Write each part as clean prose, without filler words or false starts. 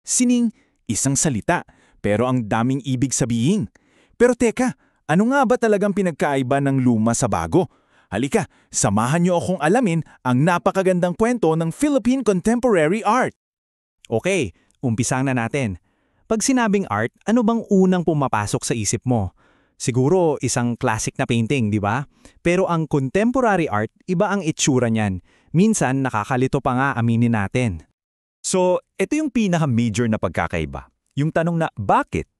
Sining, isang salita, pero ang daming ibig sabihin. Pero teka, ano nga ba talagang pinagkaiba ng luma sa bago? Halika, samahan niyo akong alamin ang napakagandang kwento ng Philippine Contemporary Art. Okay, umpisahan na natin. Pag sinabing art, ano bang unang pumapasok sa isip mo? Siguro isang classic na painting, di ba? Pero ang contemporary art, iba ang itsura niyan. Minsan nakakalito pa nga aminin natin. So, ito yung pinaka-major na pagkakaiba. Yung tanong na, bakit?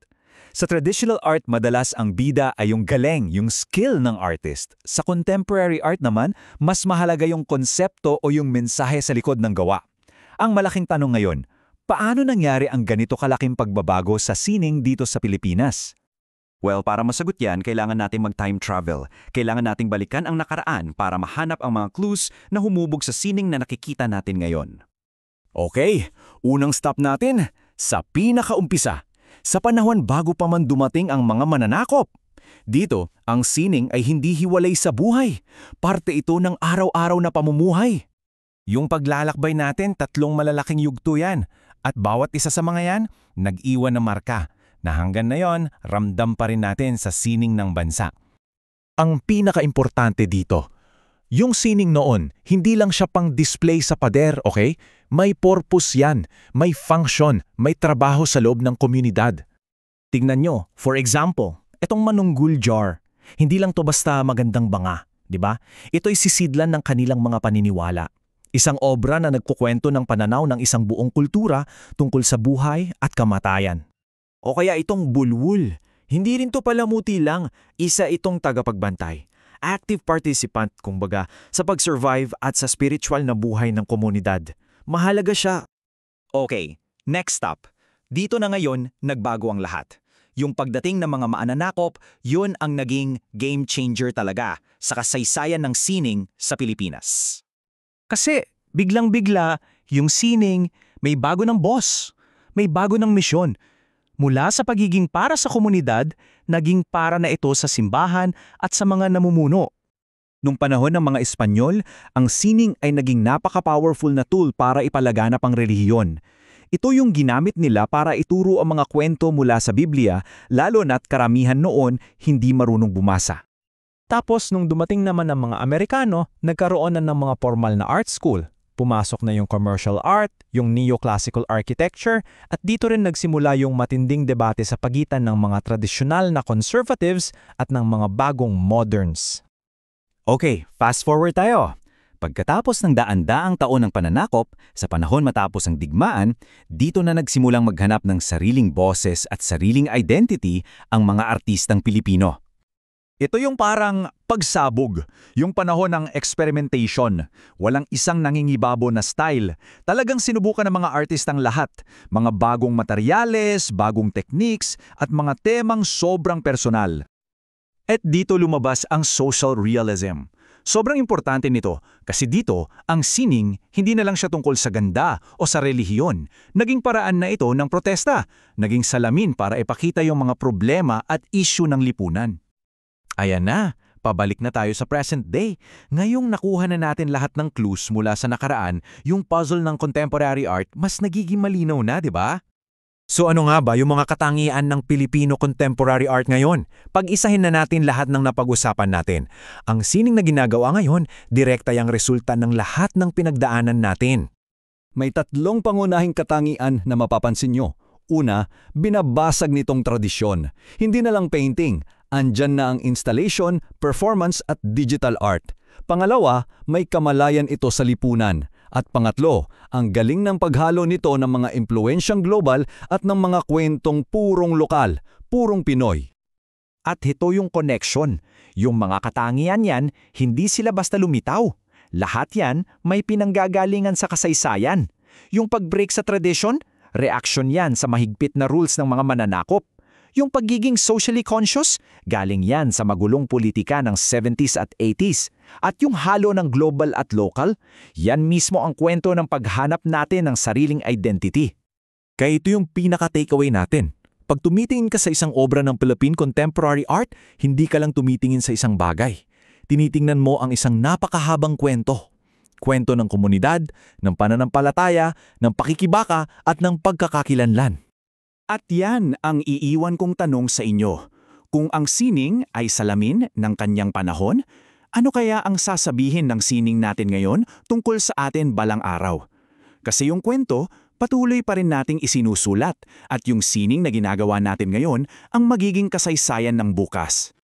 Sa traditional art, madalas ang bida ay yung galing, yung skill ng artist. Sa contemporary art naman, mas mahalaga yung konsepto o yung mensahe sa likod ng gawa. Ang malaking tanong ngayon, paano nangyari ang ganito kalaking pagbabago sa sining dito sa Pilipinas? Well, para masagot yan, kailangan nating mag-time travel. Kailangan nating balikan ang nakaraan para mahanap ang mga clues na humubog sa sining na nakikita natin ngayon. Okay, unang stop natin sa pinakaumpisa. Sa panahon bago pa man dumating ang mga mananakop. Dito, ang sining ay hindi hiwalay sa buhay. Parte ito ng araw-araw na pamumuhay. Yung paglalakbay natin, 3 malalaking yugto yan. At bawat isa sa mga yan, nag-iwan ng marka. Na hanggang ngayon, ramdam pa rin natin sa sining ng bansa. Ang pinaka-importante dito, yung sining noon, hindi lang siya pang display sa pader, okay? May purpose yan, may function, may trabaho sa loob ng komunidad. Tingnan nyo, for example, itong manunggul jar. Hindi lang to basta magandang banga, di ba? Ito'y sisidlan ng kanilang mga paniniwala. Isang obra na nagkukwento ng pananaw ng isang buong kultura tungkol sa buhay at kamatayan. O kaya itong bulwul. Hindi rin to palamuti lang, isa itong tagapagbantay. Active participant, kumbaga, sa pag-survive at sa spiritual na buhay ng komunidad. Mahalaga siya. Okay, next stop. Dito na ngayon, nagbago ang lahat. Yung pagdating ng mga mananakop, yun ang naging game changer talaga sa kasaysayan ng sining sa Pilipinas. Kasi biglang-bigla, yung sining may bago ng boss, may bago ng misyon. Mula sa pagiging para sa komunidad, naging para na ito sa simbahan at sa mga namumuno. Nung panahon ng mga Espanyol, ang sining ay naging napaka-powerful na tool para ipalaganap ang relihiyon. Ito yung ginamit nila para ituro ang mga kwento mula sa Biblia, lalo na't karamihan noon hindi marunong bumasa. Tapos nung dumating naman ang mga Amerikano, nagkaroon na ng mga formal na art school. Pumasok na yung commercial art, yung neoclassical architecture, at dito rin nagsimula yung matinding debate sa pagitan ng mga tradisyonal na conservatives at ng mga bagong moderns. Okay, fast forward tayo. Pagkatapos ng daan-daang taon ng pananakop, sa panahon matapos ang digmaan, dito na nagsimulang maghanap ng sariling boses at sariling identity ang mga artistang Pilipino. Ito yung parang pagsabog, yung panahon ng experimentation. Walang isang nangingibabo na style. Talagang sinubukan ng mga artistang lahat. Mga bagong materyales, bagong techniques, at mga temang sobrang personal. At dito lumabas ang social realism. Sobrang importante nito kasi dito, ang sining hindi na lang siya tungkol sa ganda o sa relihiyon. Naging paraan na ito ng protesta. Naging salamin para ipakita yung mga problema at issue ng lipunan. Ayan na, pabalik na tayo sa present day. Ngayong nakuha na natin lahat ng clues mula sa nakaraan, yung puzzle ng contemporary art mas nagiging malinaw na, di ba? So ano nga ba yung mga katangian ng Filipino contemporary art ngayon? Pag-isahin na natin lahat ng napag-usapan natin. Ang sining na ginagawa ngayon, direkta yung resulta ng lahat ng pinagdaanan natin. May 3 pangunahing katangian na mapapansin nyo. Una, binabasag nitong tradisyon. Hindi na lang painting. Andyan na ang installation, performance at digital art. Pangalawa, may kamalayan ito sa lipunan. At pangatlo, ang galing ng paghalo nito ng mga impluensyang global at ng mga kwentong purong lokal, purong Pinoy. At ito yung connection. Yung mga katangian yan, hindi sila basta lumitaw. Lahat yan may pinanggagalingan sa kasaysayan. Yung pag-break sa tradition, reaksyon yan sa mahigpit na rules ng mga mananakop. Yung pagiging socially conscious, galing yan sa magulong politika ng 70s at 80s. At yung halo ng global at local, yan mismo ang kwento ng paghanap natin ng sariling identity. Kaya ito yung pinaka-takeaway natin. Pag tumitingin ka sa isang obra ng Philippine Contemporary Art, hindi ka lang tumitingin sa isang bagay. Tinitingnan mo ang isang napakahabang kwento. Kwento ng komunidad, ng pananampalataya, ng pakikibaka at ng pagkakakilanlan. At yan ang iiwan kong tanong sa inyo. Kung ang sining ay salamin ng kanyang panahon, ano kaya ang sasabihin ng sining natin ngayon tungkol sa atin balang araw? Kasi yung kwento, patuloy pa rin nating isinusulat at yung sining na ginagawa natin ngayon ang magiging kasaysayan ng bukas.